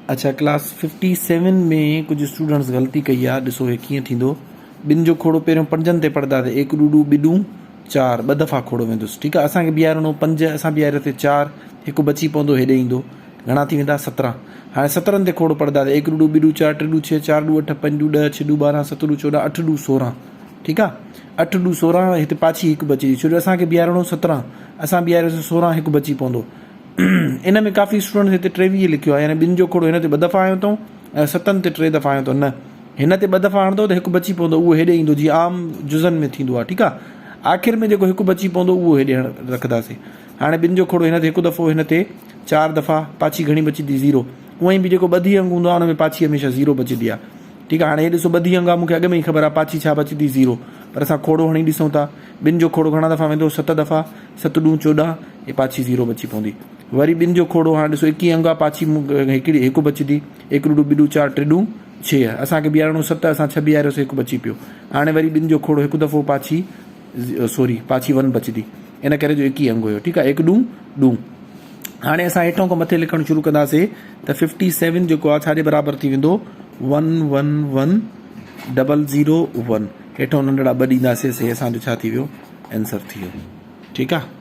अच्छा, क्लास 57 में कुछ स्टूडेंट्स ग़लती कई आहे। ॾिसो हे कीअं थींदो। ॿिनि जो खोड़ो पहिरियों पंजनि ते पढ़ंदासीं, एक ॾूॾू ॿिॾूं चार, ॿ दफ़ा खोड़ो वेंदुसि। ठीकु आहे, असांखे बीहारणो 5, असां बीहारियोसीं 4, हिकु बची पवंदो, हेॾे ईंदो, घणा थी वेंदा 17। हाणे 17 ते खोड़ो पढ़ंदासीं, एक ॾूॾू ॿिॾूं 4, टे ॾू 6, 4 ॾू 8, 5 ॾू 10, 6 ॾू 12, 7 ॾू 14, 8 ॾू 16। ठीकु आहे, 8 ॾू 16, हिते पाछी हिकु बची, छो जो असांखे बीहारणो 17, असां बीहारियोसीं 16, हिकु बची पवंदो। इन में काफ़ी स्टूडेंट हिते 23 लिखियो आहे, यानी ॿिनि जो खोड़ो हिन ते 2 दफ़ा आयो अथऊं ऐं 7 ते 3 दफ़ा आयो अथऊं। न, हिन ते 2 दफ़ा आणंदो त हिकु बची पवंदो, उहो हेॾे ईंदो, जीअं आम जुज़नि में थींदो आहे। ठीकु आहे, आख़िर में जेको हिकु बची पवंदो उहो हेॾे रखंदासीं। हाणे ॿिनि जो खोड़ो हिन ते हिकु दफ़ो, हिन ते 4 दफ़ा, पाछी घणी बचंदी 0। उअं ई बि जेको ॿधी अंग हूंदो आहे हुन में पाछी हमेशह 0 बचंदी आहे। ठीकु आहे, हाणे हे ॾिसो ॿधी अंग आहे, मूंखे अॻु में ई ख़बर आहे पाछी छा बचंदी 0, पर असां खोड़ो हणी ॾिसूं था। ॿिनि जो खोड़ो घणा दफ़ा वेंदो, 7 दफ़ा, 7 ॾू 14, हे पाछी 0 बची पवंदी। वरी ॿिनि जो खोड़ो, हाणे ॾिसो 21 अंग आहे, पाछी हिकिड़ी हिकु बचंदी, 1 ॾूॾू ॿिॾूं 4, 3 ॾू 6, असांखे बीहारणो 7, असां 6 बीहारियोसीं, हिकु बची पियो। हाणे वरी ॿिनि जो खोड़ो हिकु दफ़ो, पाछी 1 बचंदी, इन करे जो 21 अंग हुयो। ठीकु आहे, 1 ॾू ॾू। हाणे असां हेठों खां मथे लिखणु शुरू कंदासीं त 57 जेको आहे छाजे बराबरि थी वेंदो, 111,001। हेठों नंढड़ा 2 ॾींदासीं, से असांजो छा थी वियो, आंसर थी वियो। ठीकु आहे।